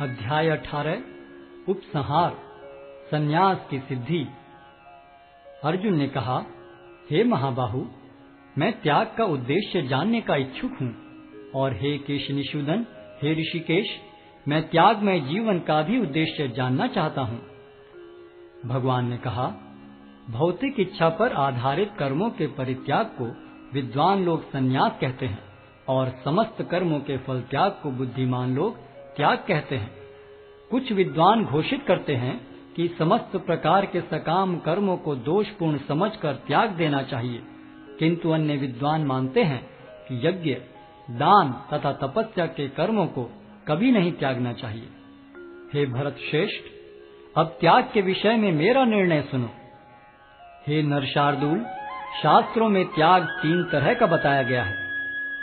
अध्याय 18 उपसंहार संन्यास की सिद्धि। अर्जुन ने कहा, हे महाबाहु, मैं त्याग का उद्देश्य जानने का इच्छुक हूँ, और हे केशनिषूदन, हे ऋषिकेश, मैं त्यागमय जीवन का भी उद्देश्य जानना चाहता हूँ। भगवान ने कहा, भौतिक इच्छा पर आधारित कर्मों के परित्याग को विद्वान लोग संन्यास कहते हैं, और समस्त कर्मों के फल त्याग को बुद्धिमान लोग त्याग कहते हैं। कुछ विद्वान घोषित करते हैं कि समस्त प्रकार के सकाम कर्मों को दोषपूर्ण समझकर त्याग देना चाहिए, किंतु अन्य विद्वान मानते हैं कि यज्ञ, दान तथा तपस्या के कर्मों को कभी नहीं त्यागना चाहिए। हे भरत श्रेष्ठ, अब त्याग के विषय में मेरा निर्णय सुनो। हे नरशार्दूल, शास्त्रों में त्याग 3 तरह का बताया गया है।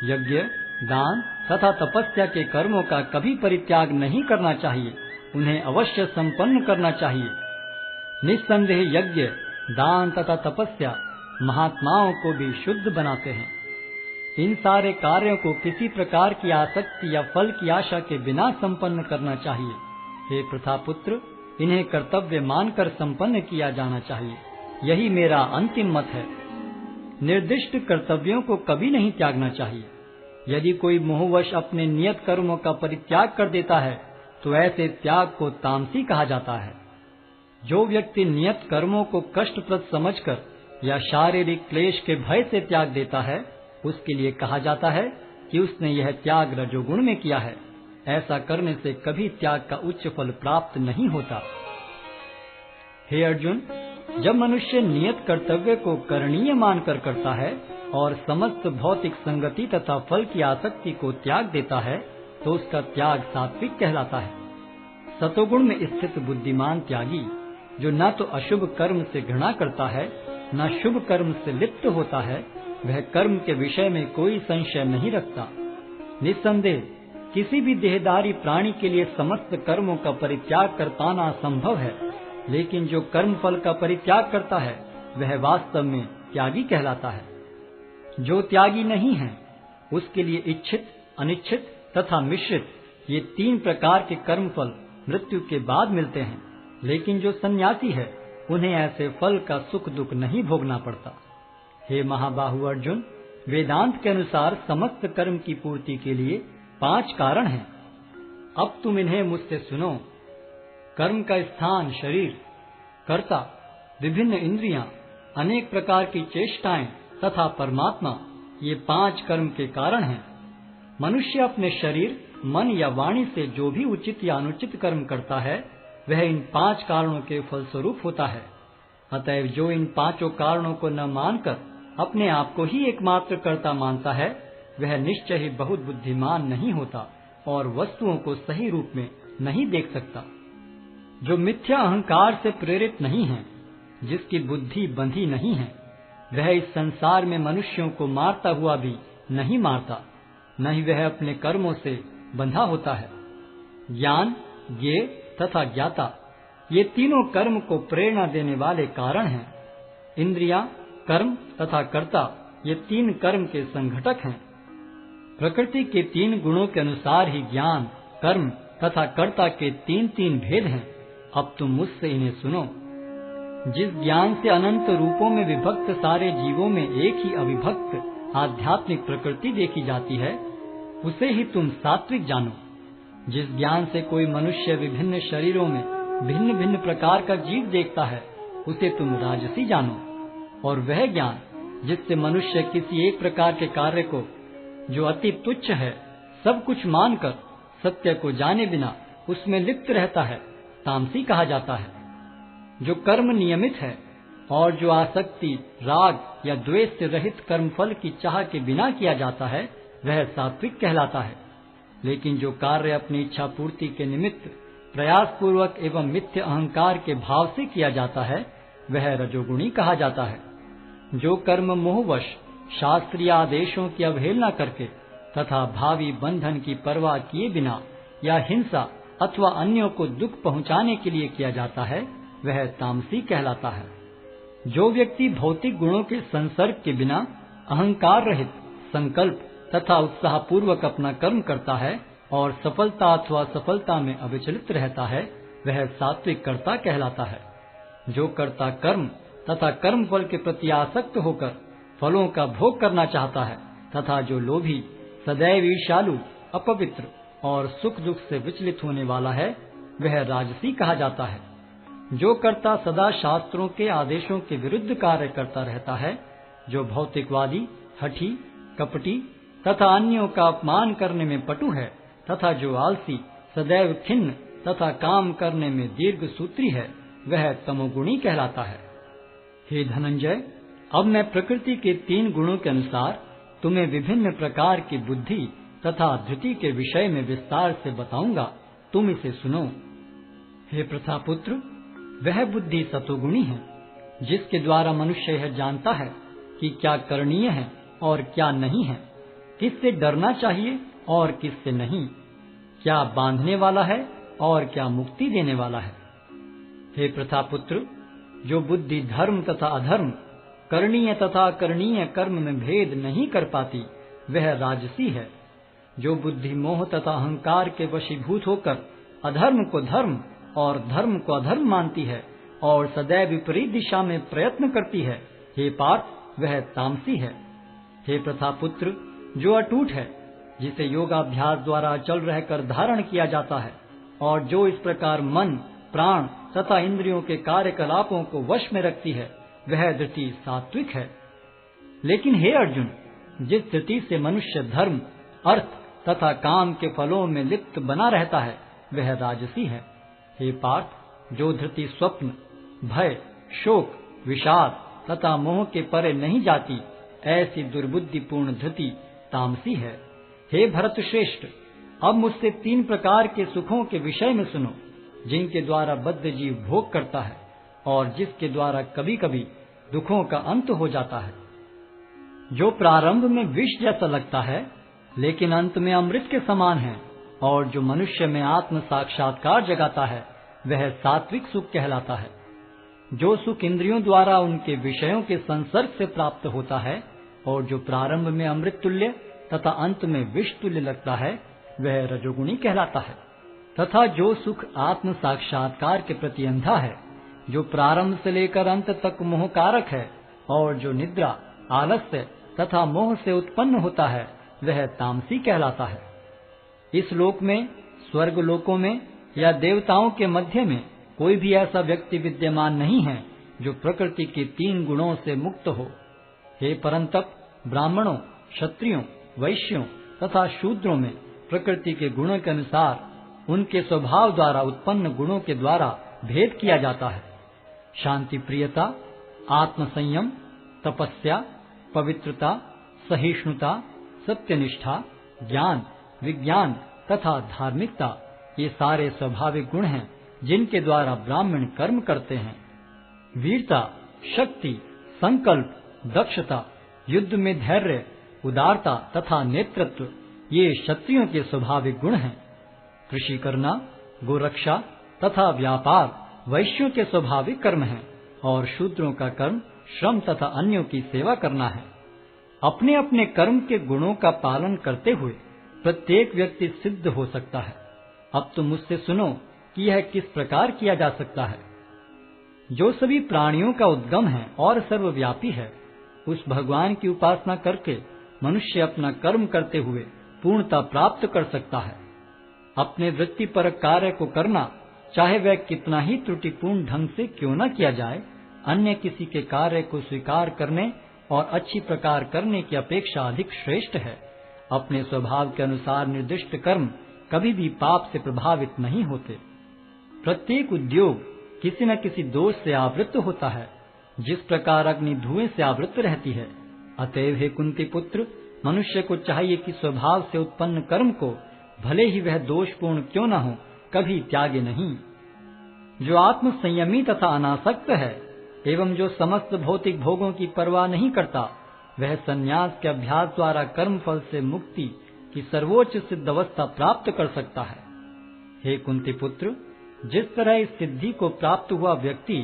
यज्ञ, दान तथा तपस्या के कर्मों का कभी परित्याग नहीं करना चाहिए, उन्हें अवश्य संपन्न करना चाहिए। निस्संदेह यज्ञ, दान तथा तपस्या महात्माओं को भी शुद्ध बनाते हैं। इन सारे कार्यों को किसी प्रकार की आसक्ति या फल की आशा के बिना संपन्न करना चाहिए। हे प्रथापुत्र, इन्हें कर्तव्य मानकर संपन्न किया जाना चाहिए। यही मेरा अंतिम मत है। निर्दिष्ट कर्तव्यों को कभी नहीं त्यागना चाहिए। यदि कोई मोहवश अपने नियत कर्मों का परित्याग कर देता है तो ऐसे त्याग को तामसी कहा जाता है। जो व्यक्ति नियत कर्मों को कष्टप्रद समझकर या शारीरिक क्लेश के भय से त्याग देता है, उसके लिए कहा जाता है कि उसने यह त्याग रजोगुण में किया है। ऐसा करने से कभी त्याग का उच्च फल प्राप्त नहीं होता। हे अर्जुन, जब मनुष्य नियत कर्तव्य को करणीय मानकर करता है और समस्त भौतिक संगति तथा फल की आसक्ति को त्याग देता है, तो उसका त्याग सात्विक कहलाता है। सतोगुण में स्थित बुद्धिमान त्यागी, जो न तो अशुभ कर्म से घृणा करता है, न शुभ कर्म से लिप्त होता है, वह कर्म के विषय में कोई संशय नहीं रखता। निस्संदेह किसी भी देहधारी प्राणी के लिए समस्त कर्मों का परित्याग कर पाना संभव है, लेकिन जो कर्म फल का परित्याग करता है वह वास्तव में त्यागी कहलाता है। जो त्यागी नहीं है, उसके लिए इच्छित, अनिच्छित तथा मिश्रित ये 3 प्रकार के कर्म फल मृत्यु के बाद मिलते हैं, लेकिन जो सन्यासी है उन्हें ऐसे फल का सुख दुख नहीं भोगना पड़ता। हे महाबाहु अर्जुन, वेदांत के अनुसार समस्त कर्म की पूर्ति के लिए 5 कारण हैं। अब तुम इन्हें मुझसे सुनो। कर्म का स्थान शरीर, कर्ता, विभिन्न इंद्रियां, अनेक प्रकार की चेष्टाएं तथा परमात्मा, ये 5 कर्म के कारण हैं। मनुष्य अपने शरीर, मन या वाणी से जो भी उचित या अनुचित कर्म करता है, वह इन 5 कारणों के फलस्वरूप होता है। अतएव जो इन 5 कारणों को न मानकर अपने आप को ही एकमात्र कर्ता मानता है, वह निश्चय ही बहुत बुद्धिमान नहीं होता और वस्तुओं को सही रूप में नहीं देख सकता। जो मिथ्या अहंकार से प्रेरित नहीं है, जिसकी बुद्धि बंधी नहीं है, वह इस संसार में मनुष्यों को मारता हुआ भी नहीं मारता, न ही वह अपने कर्मों से बंधा होता है। ज्ञान, ज्ञेय तथा ज्ञाता, ये तीनों कर्म को प्रेरणा देने वाले कारण हैं। इंद्रियां, कर्म तथा कर्ता, ये 3 कर्म के संघटक हैं। प्रकृति के 3 गुणों के अनुसार ही ज्ञान, कर्म तथा कर्ता के 3 भेद हैं। अब तुम मुझसे इन्हें सुनो। जिस ज्ञान से अनंत रूपों में विभक्त सारे जीवों में एक ही अविभक्त आध्यात्मिक प्रकृति देखी जाती है, उसे ही तुम सात्विक जानो। जिस ज्ञान से कोई मनुष्य विभिन्न शरीरों में भिन्न भिन्न प्रकार का जीव देखता है, उसे तुम राजसी जानो। और वह ज्ञान जिससे मनुष्य किसी एक प्रकार के कार्य को, जो अति तुच्छ है, सब कुछ मानकर सत्य को जाने बिना उसमें लिप्त रहता है, तामसी कहा जाता है। जो कर्म नियमित है और जो आसक्ति, राग या द्वेष से रहित कर्मफल की चाह के बिना किया जाता है, वह सात्विक कहलाता है। लेकिन जो कार्य अपनी इच्छा पूर्ति के निमित्त प्रयास पूर्वक एवं मिथ्य अहंकार के भाव से किया जाता है, वह रजोगुणी कहा जाता है। जो कर्म मोहवश शास्त्रीय आदेशों की अवहेलना करके तथा भावी बंधन की परवाह किए बिना या हिंसा अथवा अन्यों को दुख पहुंचाने के लिए किया जाता है, वह तामसी कहलाता है। जो व्यक्ति भौतिक गुणों के संसर्ग के बिना अहंकार रहित संकल्प तथा उत्साह पूर्वक अपना कर्म करता है, और सफलता अथवा सफलता में अविचलित रहता है, वह सात्विक कर्ता कहलाता है। जो कर्ता कर्म तथा कर्म फल के प्रति आसक्त होकर फलों का भोग करना चाहता है तथा जो लोभी, सदैव ईर्ष्यालु, अपवित्र और सुख दुख से विचलित होने वाला है, वह राजसी कहा जाता है। जो कर्ता सदा शास्त्रों के आदेशों के विरुद्ध कार्य करता रहता है, जो भौतिकवादी, हठी, कपटी तथा अन्यों का अपमान करने में पटु है तथा जो आलसी, सदैव खिन्न तथा काम करने में दीर्घ सूत्री है, वह तमोगुणी कहलाता है। हे धनंजय, अब मैं प्रकृति के 3 गुणों के अनुसार तुम्हें विभिन्न प्रकार की बुद्धि तथा धृति के विषय में विस्तार से बताऊंगा, तुम इसे सुनो। हे प्रथापुत्र, वह बुद्धि सतोगुणी है, जिसके द्वारा मनुष्य यह जानता है कि क्या करणीय है और क्या नहीं है, किससे डरना चाहिए और किससे नहीं, क्या बांधने वाला है और क्या मुक्ति देने वाला है। हे प्रथापुत्र, जो बुद्धि धर्म तथा अधर्म, करणीय तथा अकरणीय कर्म में भेद नहीं कर पाती, वह राजसी है। जो बुद्धि मोह तथा अहंकार के वशीभूत होकर अधर्म को धर्म और धर्म को अधर्म मानती है और सदैव विपरीत दिशा में प्रयत्न करती है, हे पार्थ, वह तामसी है। हे प्रथापुत्र, जो अटूट है, जिसे योगाभ्यास द्वारा अचल रहकर धारण किया जाता है और जो इस प्रकार मन, प्राण तथा इंद्रियों के कार्यकलापों को वश में रखती है, वह धृति सात्विक है। लेकिन हे अर्जुन, जिस धृति से मनुष्य धर्म, अर्थ तथा काम के फलों में लिप्त बना रहता है, वह राजसी है। हे पार्थ, जो धृति स्वप्न, भय, शोक, विषाद तथा मोह के परे नहीं जाती, ऐसी दुर्बुद्धिपूर्ण धृति तामसी है। हे भरत श्रेष्ठ, अब मुझसे 3 प्रकार के सुखों के विषय में सुनो, जिनके द्वारा बद्ध जीव भोग करता है और जिसके द्वारा कभी कभी दुखों का अंत हो जाता है। जो प्रारंभ में विष जैसा लगता है, लेकिन अंत में अमृत के समान है, और जो मनुष्य में आत्म साक्षात्कार जगाता है, वह सात्विक सुख कहलाता है। जो सुख इंद्रियों द्वारा उनके विषयों के संसर्ग से प्राप्त होता है और जो प्रारंभ में अमृत तुल्य तथा अंत में विष तुल्य लगता है, वह रजोगुणी कहलाता है। तथा जो सुख आत्म साक्षात्कार के प्रति अंधा है, जो प्रारंभ से लेकर अंत तक मोहकारक है और जो निद्रा, आलस्य तथा मोह से उत्पन्न होता है, वह तामसी कहलाता है। इस लोक में, स्वर्ग लोकों में या देवताओं के मध्य में कोई भी ऐसा व्यक्ति विद्यमान नहीं है जो प्रकृति के 3 गुणों से मुक्त हो। हे परंतप, ब्राह्मणों, क्षत्रियों, वैश्यों तथा शूद्रों में प्रकृति के गुणों के अनुसार उनके स्वभाव द्वारा उत्पन्न गुणों के द्वारा भेद किया जाता है। शांति प्रियता, आत्म संयम, तपस्या, पवित्रता, सहिष्णुता, सत्यनिष्ठा, ज्ञान, विज्ञान तथा धार्मिकता, ये सारे स्वाभाविक गुण हैं जिनके द्वारा ब्राह्मण कर्म करते हैं। वीरता, शक्ति, संकल्प, दक्षता, युद्ध में धैर्य, उदारता तथा नेतृत्व, ये क्षत्रियों के स्वाभाविक गुण हैं। कृषि करना, गोरक्षा तथा व्यापार वैश्यों के स्वाभाविक कर्म हैं और शूद्रों का कर्म श्रम तथा अन्यों की सेवा करना है। अपने अपने कर्म के गुणों का पालन करते हुए प्रत्येक व्यक्ति सिद्ध हो सकता है। अब तुम मुझसे सुनो कि यह किस प्रकार किया जा सकता है। जो सभी प्राणियों का उद्गम है और सर्वव्यापी है, उस भगवान की उपासना करके मनुष्य अपना कर्म करते हुए पूर्णता प्राप्त कर सकता है। अपने वृत्तिपरक कार्य को करना, चाहे वह कितना ही त्रुटिपूर्ण ढंग से क्यों न किया जाए, अन्य किसी के कार्य को स्वीकार करने और अच्छी प्रकार करने की अपेक्षा अधिक श्रेष्ठ है। अपने स्वभाव के अनुसार निर्दिष्ट कर्म कभी भी पाप से प्रभावित नहीं होते। प्रत्येक उद्योग किसी न किसी दोष से आवृत होता है, जिस प्रकार अग्नि धुएं से आवृत रहती है। अतएव हे कुंती पुत्र, मनुष्य को चाहिए कि स्वभाव से उत्पन्न कर्म को, भले ही वह दोषपूर्ण क्यों न हो, कभी त्यागे नहीं। जो आत्म संयमी तथा अनासक्त है एवं जो समस्त भौतिक भोगों की परवाह नहीं करता, वह संन्यास के अभ्यास द्वारा कर्म फल से मुक्ति की सर्वोच्च सिद्ध अवस्था प्राप्त कर सकता है। हे कुंती पुत्र, जिस तरह इस सिद्धि को प्राप्त हुआ व्यक्ति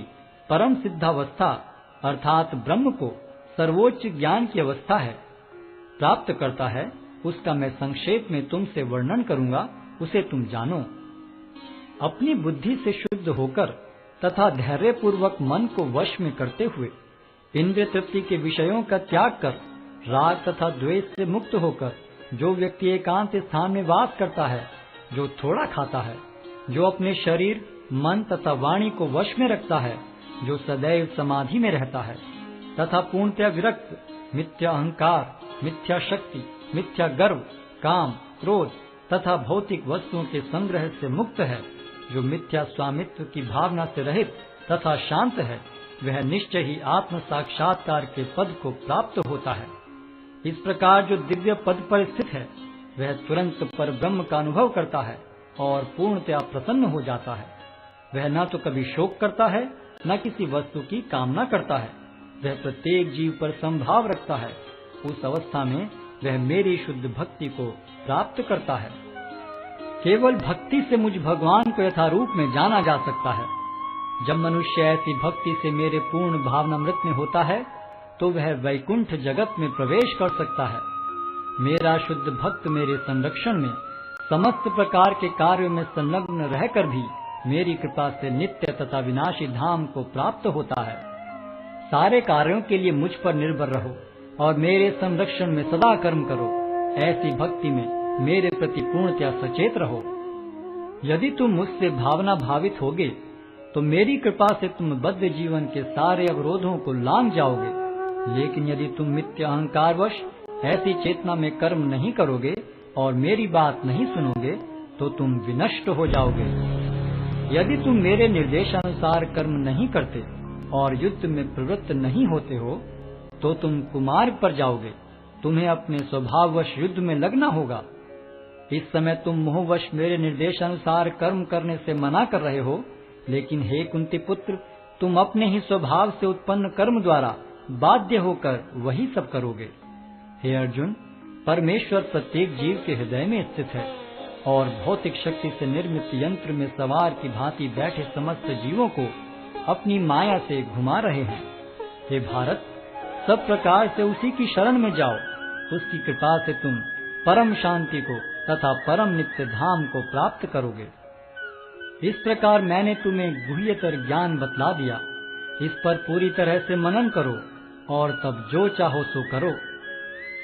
परम सिद्धावस्था अर्थात ब्रह्म को सर्वोच्च ज्ञान की अवस्था है प्राप्त करता है, उसका मैं संक्षेप में तुमसे वर्णन करूंगा, उसे तुम जानो। अपनी बुद्धि से शुद्ध होकर तथा धैर्य पूर्वक मन को वश में करते हुए इंद्रिय तृप्ति के विषयों का त्याग कर राग तथा द्वेष से मुक्त होकर जो व्यक्ति एकांत स्थान में वास करता है, जो थोड़ा खाता है, जो अपने शरीर मन तथा वाणी को वश में रखता है, जो सदैव समाधि में रहता है तथा पूर्णतया विरक्त, मिथ्या अहंकार, मिथ्या शक्ति, मिथ्या गर्व, काम, क्रोध तथा भौतिक वस्तुओं के संग्रह से मुक्त है, जो मिथ्या स्वामित्व की भावना से रहित तथा शांत है, वह निश्चय ही आत्म साक्षात्कार के पद को प्राप्त होता है। इस प्रकार जो दिव्य पद पर स्थित है, वह तुरंत पर ब्रह्म का अनुभव करता है और पूर्णतया प्रसन्न हो जाता है। वह न तो कभी शोक करता है, न किसी वस्तु की कामना करता है। वह प्रत्येक जीव पर संभाव रखता है। उस अवस्था में वह मेरी शुद्ध भक्ति को प्राप्त करता है। केवल भक्ति से मुझ भगवान को यथारूप में जाना जा सकता है। जब मनुष्य ऐसी भक्ति से मेरे पूर्ण भावनामृत में होता है, तो वह वैकुंठ जगत में प्रवेश कर सकता है। मेरा शुद्ध भक्त मेरे संरक्षण में समस्त प्रकार के कार्यों में संलग्न रहकर भी मेरी कृपा से नित्य तथा विनाशी धाम को प्राप्त होता है। सारे कार्यों के लिए मुझ पर निर्भर रहो और मेरे संरक्षण में सदा कर्म करो। ऐसी भक्ति में मेरे प्रति पूर्णतया सचेत रहो। यदि तुम मुझसे भावना भावित होगे, तो मेरी कृपा से तुम बद्ध जीवन के सारे अवरोधों को लांघ जाओगे। लेकिन यदि तुम मिथ्या अहंकारवश ऐसी चेतना में कर्म नहीं करोगे और मेरी बात नहीं सुनोगे, तो तुम विनष्ट हो जाओगे। यदि तुम मेरे निर्देशानुसार कर्म नहीं करते और युद्ध में प्रवृत्त नहीं होते हो, तो तुम कुमार्ग पर जाओगे। तुम्हें अपने स्वभाववश युद्ध में लगना होगा। इस समय तुम मोहवश मेरे निर्देशानुसार कर्म करने से मना कर रहे हो, लेकिन हे कुंती पुत्र, तुम अपने ही स्वभाव से उत्पन्न कर्म द्वारा बाध्य होकर वही सब करोगे। हे अर्जुन, परमेश्वर प्रत्येक जीव के हृदय में स्थित है और भौतिक शक्ति से निर्मित यंत्र में सवार की भांति बैठे समस्त जीवों को अपनी माया से घुमा रहे हैं। हे भारत, सब प्रकार से उसी की शरण में जाओ। उसकी कृपा से तुम परम शांति को तथा परम नित्य धाम को प्राप्त करोगे। इस प्रकार मैंने तुम्हें गुह्यतर ज्ञान बतला दिया। इस पर पूरी तरह से मनन करो और तब जो चाहो सो करो।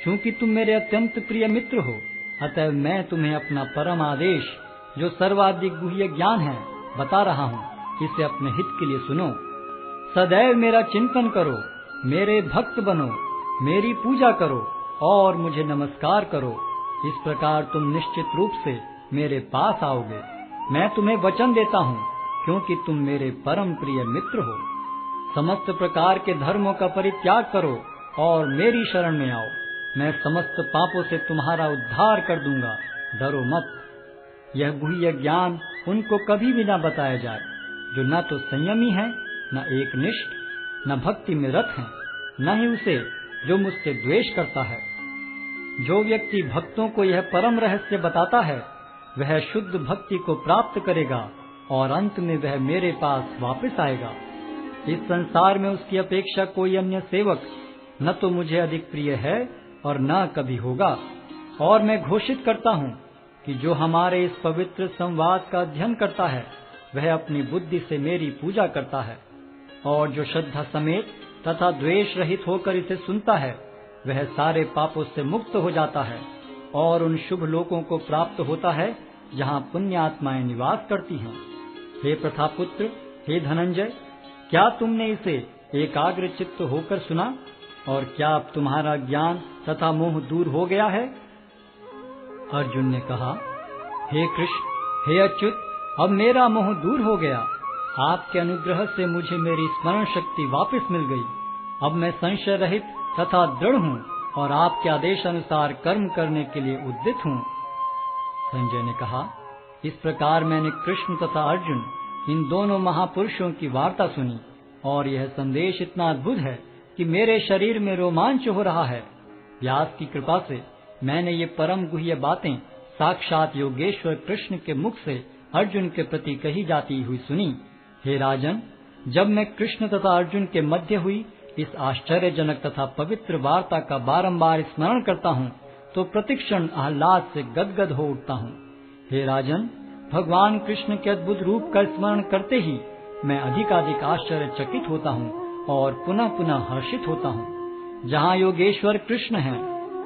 क्योंकि तुम मेरे अत्यंत प्रिय मित्र हो, अतः मैं तुम्हें अपना परम आदेश, जो सर्वाधिक गुह्य ज्ञान है, बता रहा हूँ। इसे अपने हित के लिए सुनो। सदैव मेरा चिंतन करो, मेरे भक्त बनो, मेरी पूजा करो और मुझे नमस्कार करो। इस प्रकार तुम निश्चित रूप से मेरे पास आओगे। मैं तुम्हें वचन देता हूँ, क्योंकि तुम मेरे परम प्रिय मित्र हो। समस्त प्रकार के धर्मों का परित्याग करो और मेरी शरण में आओ। मैं समस्त पापों से तुम्हारा उद्धार कर दूंगा। डरो मत। यह गुह्य ज्ञान उनको कभी भी न बताया जाए जो न तो संयमी है, न एकनिष्ठ, न भक्ति में रत है, न ही उसे जो मुझसे द्वेष करता है। जो व्यक्ति भक्तों को यह परम रहस्य बताता है, वह शुद्ध भक्ति को प्राप्त करेगा और अंत में वह मेरे पास वापस आएगा। इस संसार में उसकी अपेक्षा कोई अन्य सेवक न तो मुझे अधिक प्रिय है और न कभी होगा। और मैं घोषित करता हूँ कि जो हमारे इस पवित्र संवाद का अध्ययन करता है, वह अपनी बुद्धि से मेरी पूजा करता है, और जो श्रद्धा समेत तथा द्वेष रहित होकर इसे सुनता है, वह सारे पापों से मुक्त हो जाता है और उन शुभ लोकों को प्राप्त होता है जहाँ पुण्य आत्माएं निवास करती हैं। हे प्रथापुत्र, हे धनंजय, क्या तुमने इसे एकाग्र चित्त होकर सुना? और क्या अब तुम्हारा ज्ञान तथा मोह दूर हो गया है? अर्जुन ने कहा, हे कृष्ण, हे अच्युत, अब मेरा मोह दूर हो गया। आपके अनुग्रह से मुझे मेरी स्मरण शक्ति वापस मिल गई। अब मैं संशय रहित तथा दृढ़ हूँ और आपके आदेश अनुसार कर्म करने के लिए उद्यत हूँ। संजय ने कहा, इस प्रकार मैंने कृष्ण तथा अर्जुन, इन दोनों महापुरुषों की वार्ता सुनी, और यह संदेश इतना अद्भुत है कि मेरे शरीर में रोमांच हो रहा है। व्यास की कृपा से मैंने ये परम गुह्य बातें साक्षात योगेश्वर कृष्ण के मुख से अर्जुन के प्रति कही जाती हुई सुनी। हे राजन, जब मैं कृष्ण तथा अर्जुन के मध्य हुई इस आश्चर्यजनक तथा पवित्र वार्ता का बारंबार स्मरण करता हूँ, तो तो प्रतिक्षण आह्लाद से गदगद हो उठता हूँ। हे राजन, भगवान कृष्ण के अद्भुत रूप का स्मरण करते ही मैं अधिकाधिक आश्चर्यचकित होता हूँ और पुनः पुनः हर्षित होता हूँ। जहाँ योगेश्वर कृष्ण है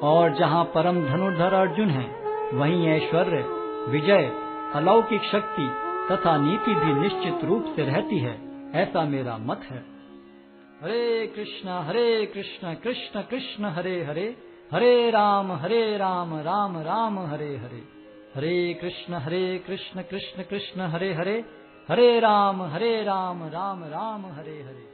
और जहाँ परम धनुर्धर अर्जुन है, वहीं ऐश्वर्य, विजय, अलौकिक शक्ति तथा नीति भी निश्चित रूप से रहती है, ऐसा मेरा मत है। हरे कृष्ण कृष्ण कृष्ण हरे हरे, हरे राम राम राम हरे हरे। हरे कृष्ण कृष्ण कृष्ण हरे हरे, हरे राम राम राम हरे हरे।